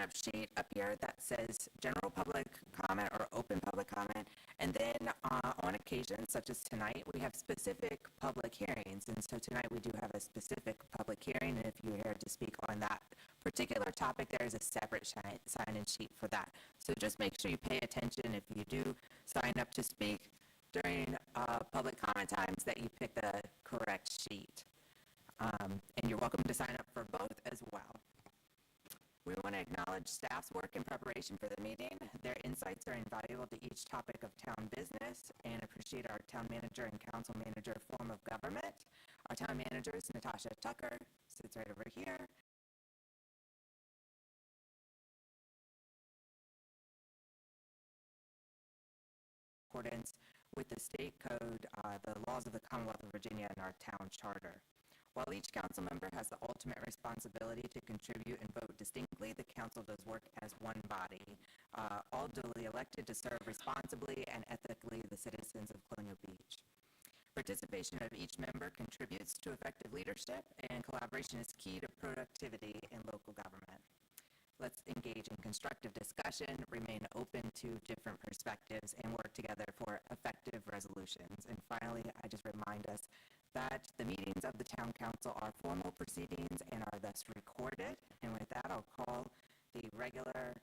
sign-up sheet up here that says general public comment or open public comment. And then on occasion, such as tonight, we have specific public hearings. And so tonight we do have a specific public hearing. And if you're here to speak on that particular topic, there is a separate sign-in sheet for that. So just make sure you pay attention if you do sign up to speak during public comment times that you pick the correct sheet. And you're welcome to sign up for both as well. We want to acknowledge staff's work in preparation for the meeting. Their insights are invaluable to each topic of town business, and appreciate our town manager and council manager form of government. Our town manager is Natasha Tucker, sits right over here. Accordance with the state code, the laws of the Commonwealth of Virginia, and our town charter. While each council member has the ultimate responsibility to contribute and vote distinctly, the council does work as one body, all duly elected to serve responsibly and ethically the citizens of Colonial Beach. Participation of each member contributes to effective leadership, and collaboration is key to productivity in local government. Let's engage in constructive discussion, remain open to different perspectives, and work together for effective resolutions. And finally, I just remind us that the meetings of the Town Council are formal proceedings and are thus recorded. And with that, I'll call the regular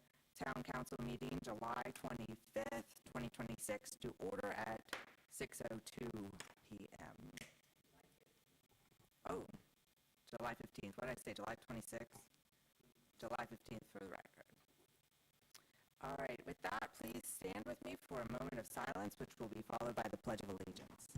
Town Council meeting, July 25th, 2026, to order at 6:02 p.m. Oh, July 15th. What did I say, July 26th? July 15th for the record. All right, with that, please stand with me for a moment of silence, which will be followed by the Pledge of Allegiance.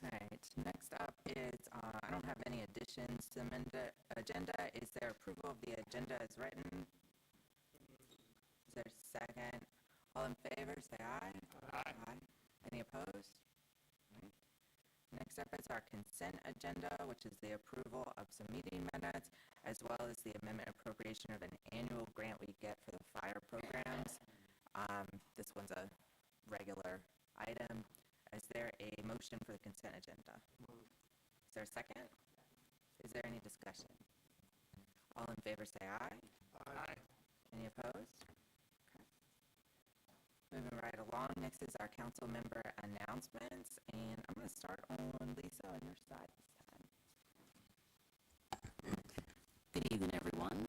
All right, next up is, I don't have any additions to the agenda. Is there approval of the agenda as written? Is there a second? All in favor, say aye. Aye. Any opposed? All right. Next up is our consent agenda, which is the approval of some meeting minutes, as well as the amendment appropriation of an annual grant we get for the fire programs. This one's a regular item. Is there a motion for the consent agenda? Is there a second? Is there any discussion? All in favor say aye. Aye. Any opposed? Okay. Moving right along, next is our council member announcements, and I'm going to start on Lisa on your side this time. Good evening, everyone.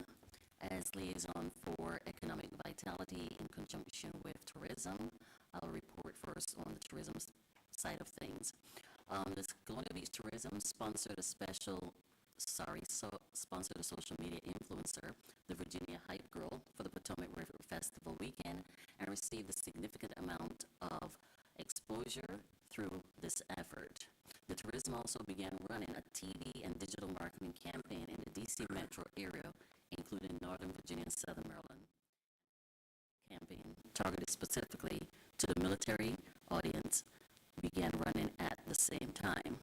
As liaison for economic vitality in conjunction with tourism, I'll report first on the tourism side of things. The Colonial Beach Tourism sponsored a social media influencer, the Virginia Hype Girl, for the Potomac River Festival weekend, and received a significant amount of exposure through this effort. The tourism also began running a TV and digital marketing campaign in the DC metro area, including Northern Virginia and Southern Maryland. Campaign targeted specifically to the military audience began running at the same time.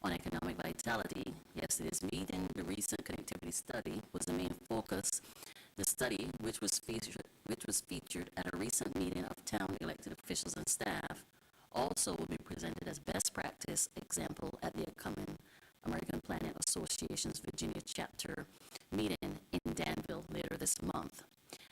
On economic vitality, yesterday's meeting, the recent connectivity study was the main focus. The study, which was featured at a recent meeting of town elected officials and staff, also will be presented as best practice example at the upcoming American Planning Association's Virginia chapter meeting in Danville later this month.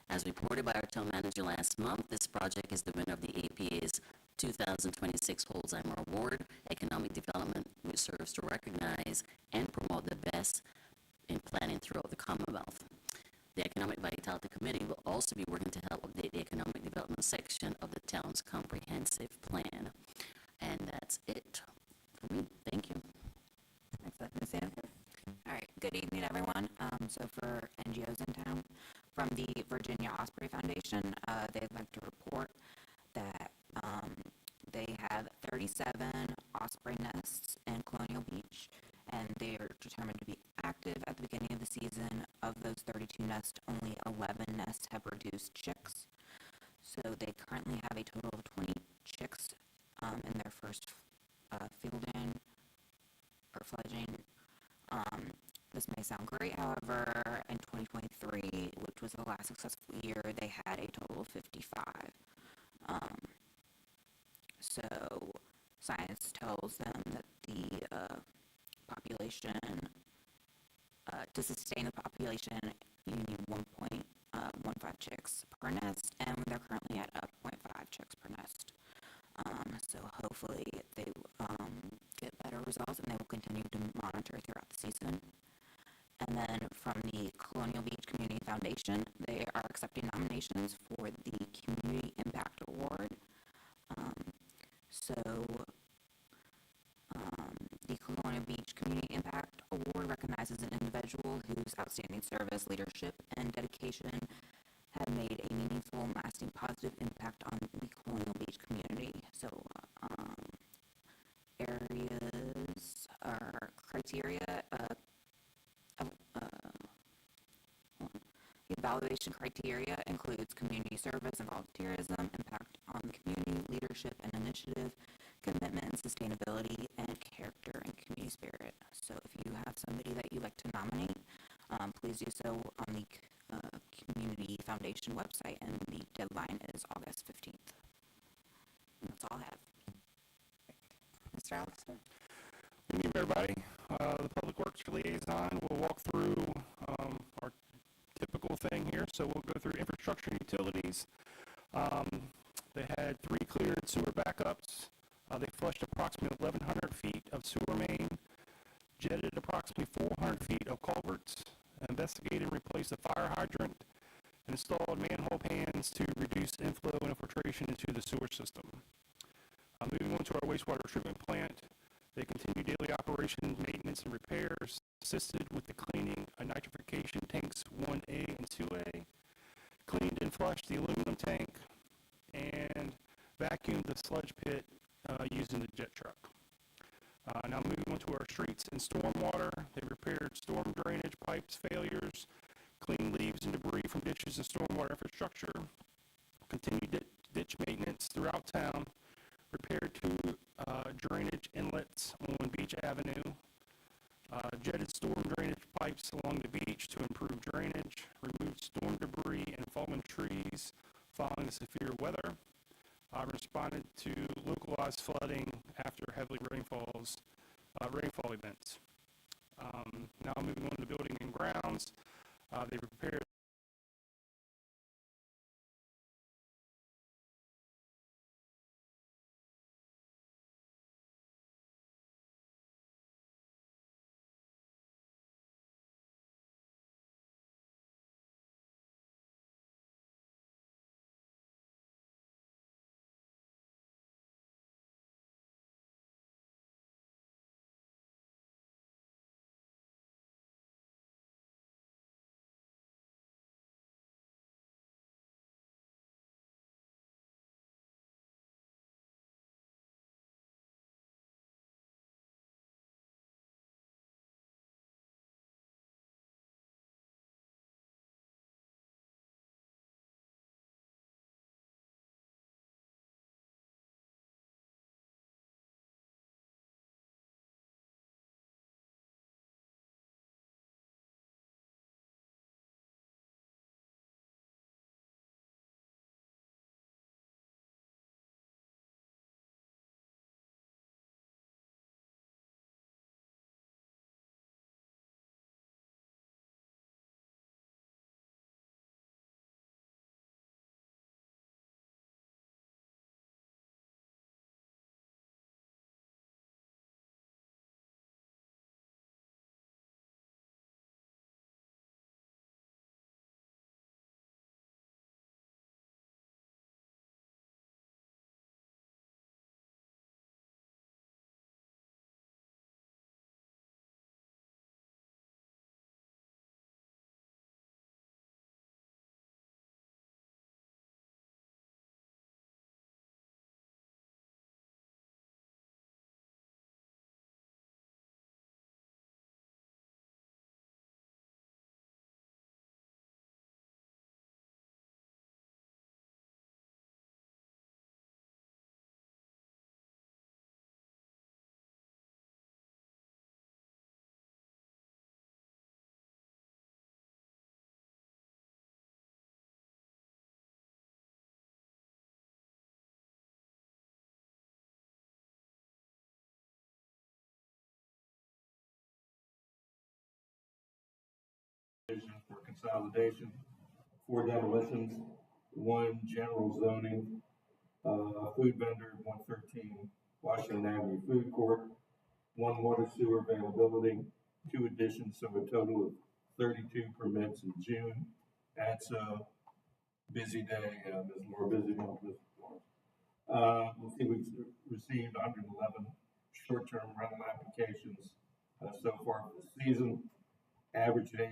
As reported by our town manager last month, this project is the winner of the APA's 2026 Holzheimer Award, Economic Development, which serves to recognize and promote the best in planning throughout the Commonwealth. The Economic Vitality Committee will also be working to help update the economic development section of the town's comprehensive plan. And that's it for me. Thank you. Excellent. Ms. Sanford? All right. Good evening, everyone. So for NGOs in town, From the Virginia Osprey Foundation, they'd like to report that they have 37 osprey nests in Colonial Beach, and they are determined to be active at the beginning of the season. Of those 32 nests, only 11 nests have produced chicks. So they currently have a total of 20 chicks in their first field-in or fledging. This may sound great, however, in 2023, which was the last successful year, they had a total of 55. So science tells them that the population, to sustain the population, you need 1.15 chicks per nest, and they're currently at 0.5 chicks per nest. So hopefully they get better results, and they will continue to monitor throughout the season. And then from the Colonial Beach Community Foundation, they are accepting nominations for the Community Impact Award. The Colonial Beach Community Impact Award recognizes an individual whose outstanding service, leadership, and dedication have made a meaningful, lasting, positive impact on the Colonial Beach community. So, areas or criteria, the evaluation criteria includes community service and volunteerism, impact on the community, leadership and initiative, commitment and sustainability, and character and community spirit. So if you have somebody that you'd like to nominate, please do so on the Community Foundation website, and the deadline is August 15th. And that's all I have. Mr. Allison? Good evening, everybody. The Public Works Liaison will walk through our typical thing here. So we'll go through infrastructure and utilities. They had 3 cleared sewer backups. They flushed approximately 1,100 feet of sewer main, jetted approximately 400 feet of culverts, investigated and replaced a fire hydrant, and installed manhole pans to reduce inflow and infiltration into the sewer system. Moving on to our wastewater treatment plant, they continue daily operations, maintenance, and repairs, assisted with the cleaning of nitrification tanks 1A and 2A, cleaned and flushed the aluminum tank, and vacuumed the sludge pit using the jet truck. Now moving on to our streets and stormwater, they repaired storm drainage pipes failures, cleaned leaves and debris from ditches and stormwater infrastructure, continued ditch maintenance throughout town, repaired 2 drainage inlets on Beach Avenue, jetted storm drainage pipes along the beach to improve drainage, removed storm debris and fallen trees following severe weather, responded to localized flooding after heavy rainfall events. Now moving on to building and grounds, they repaired consolidation, 4 demolitions, 1 general zoning, food vendor, 113 Washington Avenue Food Court, 1 water sewer availability, 2 additions, so a total of 32 permits in June. That's a busy day, Ms. Moore, busy month, Ms. Moore. Let's see, we've received 111 short-term rental applications so far for the season. Average day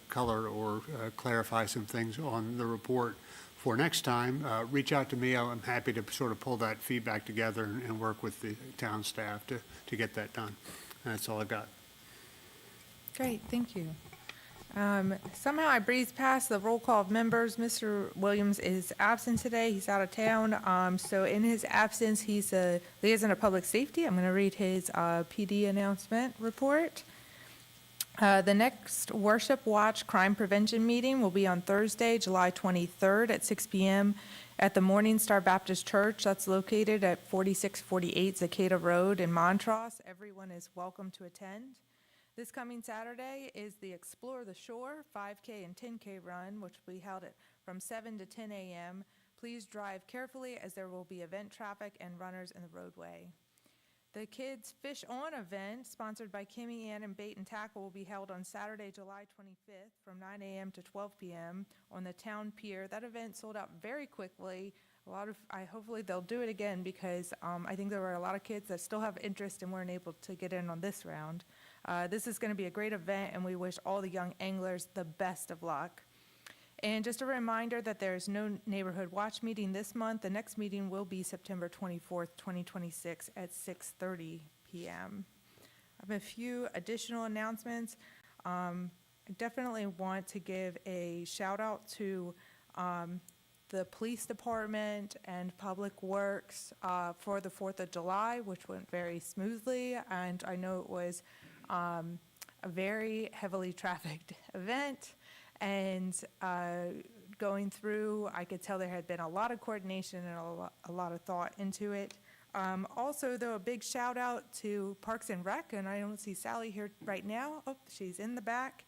color or clarify some things on the report for next time, reach out to me. I'm happy to sort of pull that feedback together and work with the town staff to get that done. And that's all I got. Great, thank you. Somehow I breezed past the roll call of members. Mr. Williams is absent today. He's out of town. So in his absence, he's a liaison of public safety. I'm going to read his PD announcement report. The next Worship Watch Crime Prevention meeting will be on Thursday, July 23rd at 6 p.m. at the Morning Star Baptist Church. That's located at 4648 Zacata Road in Montrose. Everyone is welcome to attend. This coming Saturday is the Explore the Shore 5K and 10K run, which will be held from 7 to 10 a.m. Please drive carefully as there will be event traffic and runners in the roadway. The Kids Fish On event, sponsored by Kimmy Ann and Bait and Tackle, will be held on Saturday, July 25th from 9 a.m. to 12 p.m. on the town pier. That event sold out very quickly. Hopefully they'll do it again because I think there were a lot of kids that still have interest and weren't able to get in on this round. This is going to be a great event, and we wish all the young anglers the best of luck. And just a reminder that there's no neighborhood watch meeting this month. The next meeting will be September 24th, 2026 at 6:30 p.m. I have a few additional announcements. I definitely want to give a shout out to the police department and Public Works for the 4th of July, which went very smoothly. And I know it was a very heavily trafficked event. And going through, I could tell there had been a lot of coordination and a lot of thought into it. Also, though, a big shout out to Parks and Rec, and I don't see Sally here right now. Oh, she's in the back.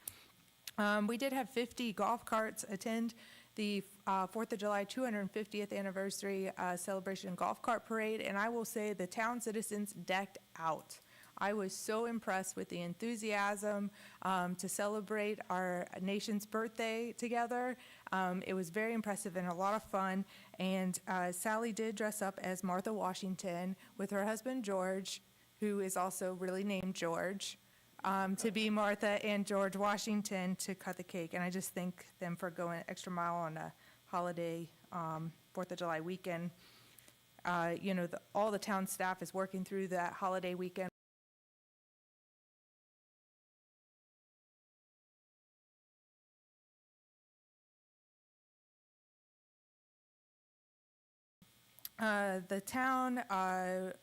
We did have 50 golf carts attend the 4th of July 250th anniversary celebration golf cart parade, and I will say the town citizens decked out. I was so impressed with the enthusiasm to celebrate our nation's birthday together. It was very impressive and a lot of fun. And Sally did dress up as Martha Washington with her husband George, who is also really named George, to be Martha and George Washington to cut the cake. And I just thank them for going an extra mile on a holiday 4th of July weekend. All the town staff is working through that holiday weekend The town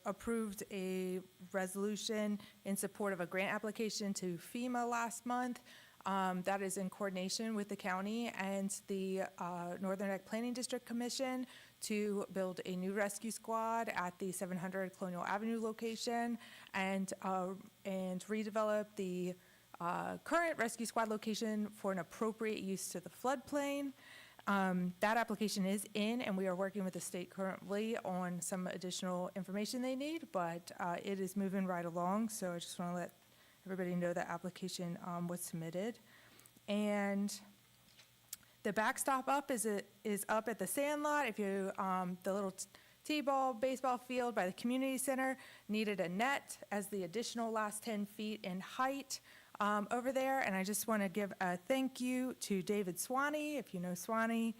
approved a resolution in support of a grant application to FEMA last month. That is in coordination with the county and the Northern Neck Planning District Commission to build a new rescue squad at the 700 Colonial Avenue location and redevelop the current rescue squad location for an appropriate use to the floodplain. That application is in, and we are working with the state currently on some additional information they need, but it is moving right along, so I just want to let everybody know that application was submitted. And the backstop up is up at the Sandlot. If you, the little T-ball baseball field by the community center needed a net as the additional last 10 feet in height over there. And I just want to give a thank you to David Swanee, if you know Swanee,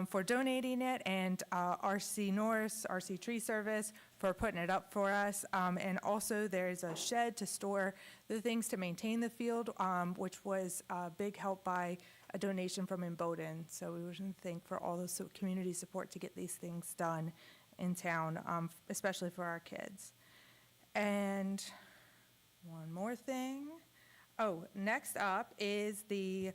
for donating it, and RC Norris, RC Tree Service, for putting it up for us. And also there's a shed to store the things to maintain the field, which was a big help by a donation from Imboden. So we want to thank for all the community support to get these things done in town, especially for our kids. And one more thing. Oh, next up is the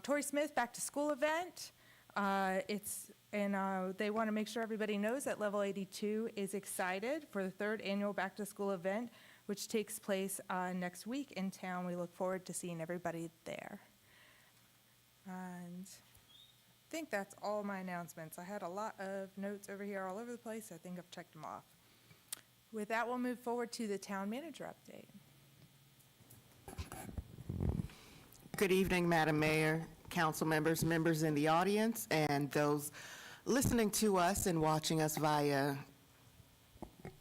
Torrey Smith Back to School event. They want to make sure everybody knows that Level 82 is excited for the 3rd annual Back to School event, which takes place next week in town. We look forward to seeing everybody there. And I think that's all my announcements. I had a lot of notes over here all over the place. I think I've checked them off. With that, we'll move forward to the town manager update. Good evening, Madam Mayor, council members, members in the audience, and those listening to us and watching us via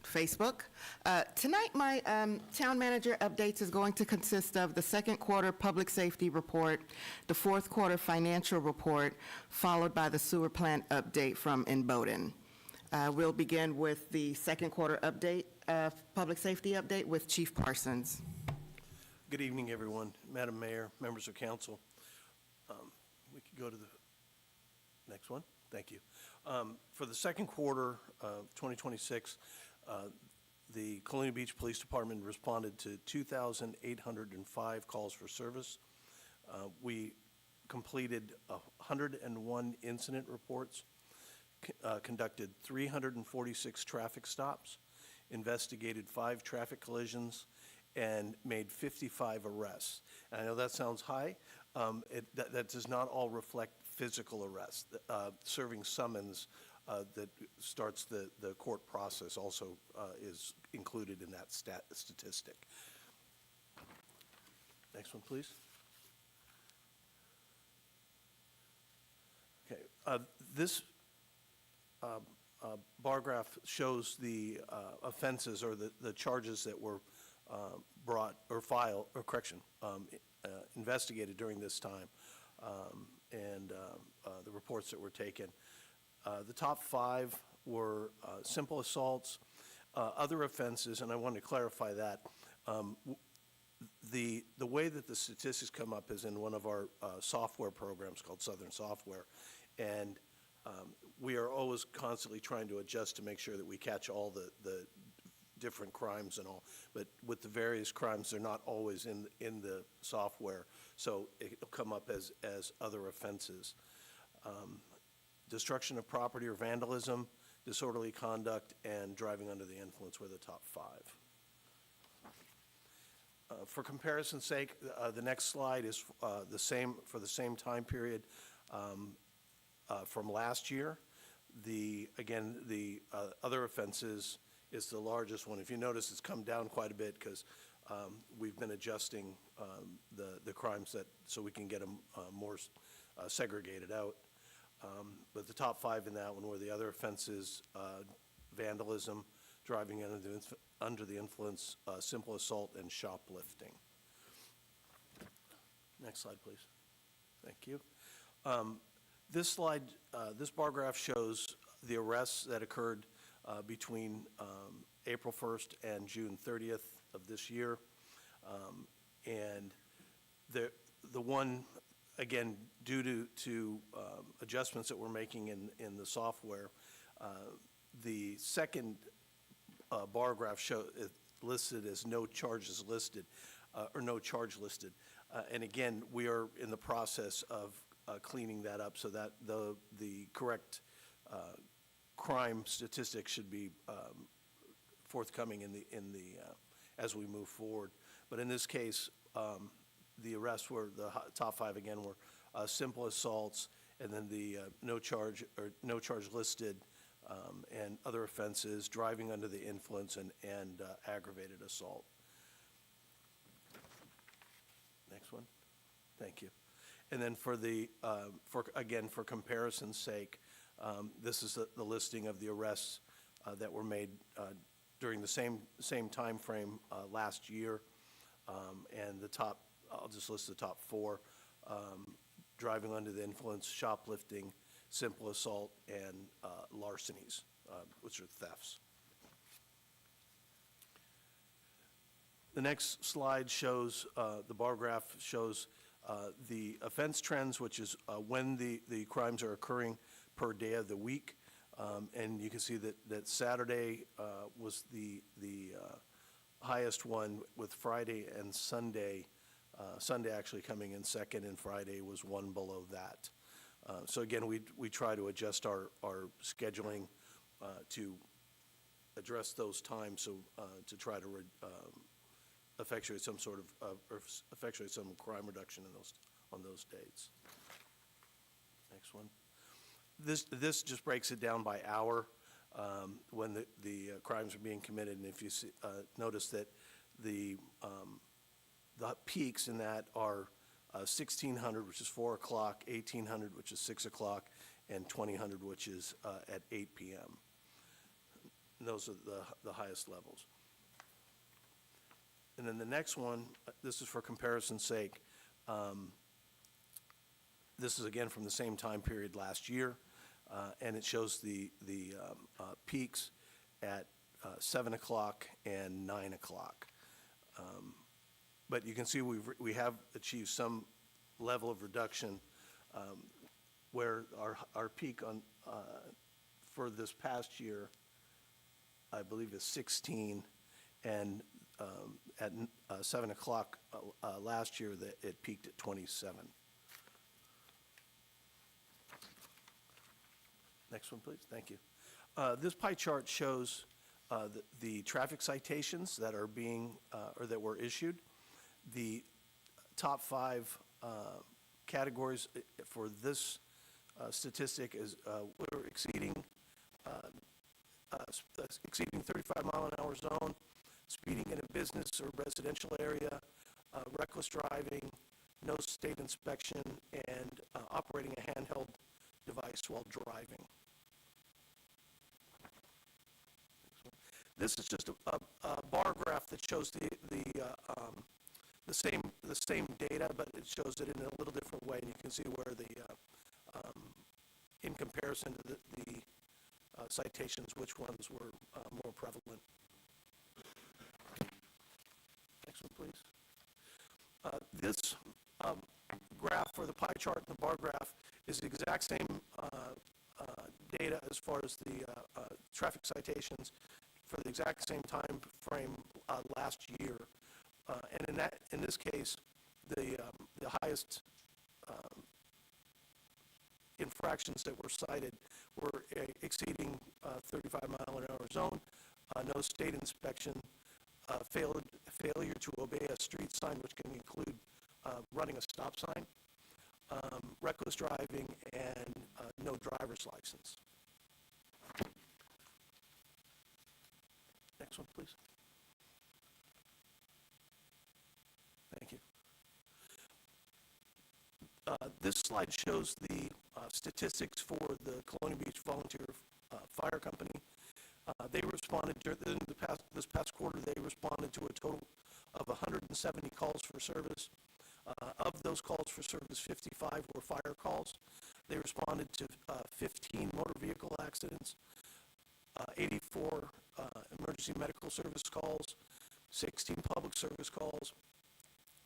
Facebook. Tonight, my town manager updates is going to consist of the second quarter public safety report, the fourth quarter financial report, followed by the sewer plant update from Imboden. We'll begin with the second quarter update, public safety update with Chief Parsons. Good evening, everyone. Madam Mayor, members of council. We could go to the next one. Thank you. For the second quarter of 2026, the Colonial Beach Police Department responded to 2,805 calls for service. We completed 101 incident reports, conducted 346 traffic stops, investigated 5 traffic collisions, and made 55 arrests. And I know that sounds high. That does not all reflect physical arrests. Serving summons that starts the court process also is included in that statistic. Next one, please. Okay, this bar graph shows the offenses or the charges that were brought or filed, or correction, investigated during this time, and the reports that were taken. The top 5 were simple assaults, other offenses, and I want to clarify that. The way that the statistics come up is in one of our software programs called Southern Software, and we are always constantly trying to adjust to make sure that we catch all the different crimes and all, but with the various crimes, they're not always in the software, so it'll come up as other offenses. Destruction of property or vandalism, disorderly conduct, and driving under the influence were the top 5. For comparison's sake, the next slide is the same for the same time period from last year. Again, the other offenses is the largest one. If you notice, it's come down quite a bit because we've been adjusting the crimes so we can get them more segregated out. But the top 5 in that one were the other offenses: vandalism, driving under the influence, simple assault, and shoplifting. Next slide, please. Thank you. This slide, this bar graph shows the arrests that occurred between April 1st and June 30th of this year. And the one, again, due to adjustments that we're making in the software, The second bar graph listed as no charges listed, or no charge listed. And again, we are in the process of cleaning that up so that the correct crime statistics should be forthcoming as we move forward. But in this case, the arrests were, the top 5 again were simple assaults, and then the no charge listed, and other offenses, driving under the influence, and aggravated assault. Next one. Thank you. And then for for comparison's sake, this is the listing of the arrests that were made during the same time frame last year. And I'll just list the top 4: driving under the influence, shoplifting, simple assault, and larcenies, which are thefts. The next slide shows, the bar graph shows the offense trends, which is when the crimes are occurring per day of the week. And you can see that Saturday was the highest one, with Friday and Sunday, Sunday actually coming in second, and Friday was one below that. So again, we try to adjust our scheduling to address those times, so to try to effectuate some sort of, or effectuate some crime reduction on those dates. Next one. This just breaks it down by hour when the crimes are being committed, and if you see, notice that the peaks in that are 1600, which is 4 o'clock, 1800, which is 6 o'clock, and 2000, which is at 8 p.m. And those are the highest levels. And then the next one, this is for comparison's sake. This is again from the same time period last year, and it shows the peaks at 7 o'clock and 9 o'clock. But you can see we have achieved some level of reduction, where our peak for this past year, I believe, is 16, and at 7 o'clock last year, it peaked at 27. Next one, please. Thank you. This pie chart shows the traffic citations that are being, or that were issued. The top 5 categories for this statistic is we're exceeding 35-mile-an-hour zone, speeding in a business or residential area, reckless driving, no state inspection, and operating a handheld device while driving. This is just a bar graph that shows the same data, but it shows it in a little different way, and you can see where in comparison to the citations, which ones were more prevalent. Next one, please. This graph, for the pie chart and the bar graph, is the exact same data as far as the traffic citations for the exact same time frame last year. And in this case, the highest infractions that were cited were exceeding 35-mile-an-hour zone, no state inspection, failure to obey a street sign, which can include running a stop sign, reckless driving, and no driver's license. Next one, please. Thank you. This slide shows the statistics for the Colonial Beach Volunteer Fire Company. They responded during this past quarter. They responded to a total of 170 calls for service. Of those calls for service, 55 were fire calls. They responded to 15 motor vehicle accidents, 84 emergency medical service calls, 16 public service calls,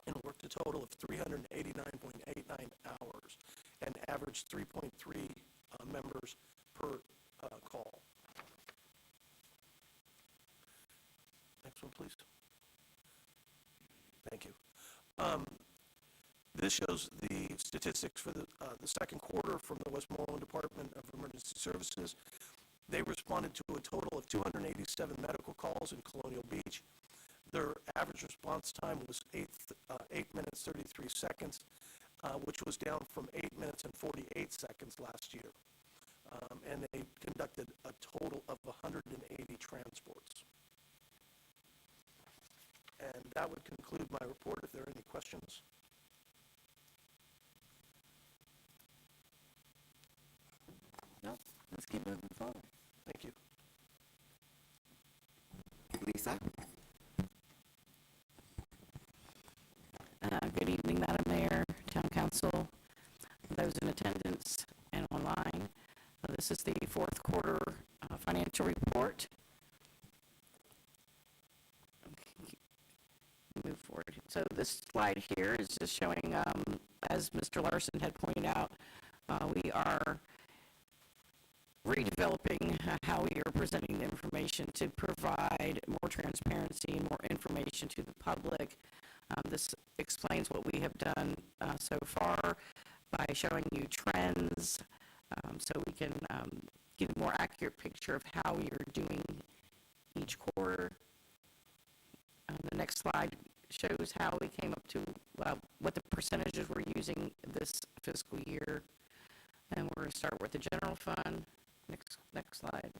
and worked a total of 389.89 hours, and averaged 3.3 members per call. Next one, please. Thank you. This shows the statistics for the second quarter from the Westmoreland Department of Emergency Services. They responded to a total of 287 medical calls in Colonial Beach. Their average response time was 8 minutes 33 seconds, which was down from 8 minutes and 48 seconds last year. And they conducted a total of 180 transports. And that would conclude my report. If there are any questions. No, let's keep moving forward. Thank you. Lisa? Good evening, Madam Mayor, Town Council, those in attendance and online. This is the fourth quarter financial report. Move forward. So this slide here is just showing, as Mr. Larson had pointed out, we are redeveloping how we are presenting the information to provide more transparency and more information to the public. This explains what we have done so far by showing you trends, so we can give a more accurate picture of how we are doing each quarter. The next slide shows how we came up to what the percentages we're using this fiscal year. And we're going to start with the general fund. Next slide.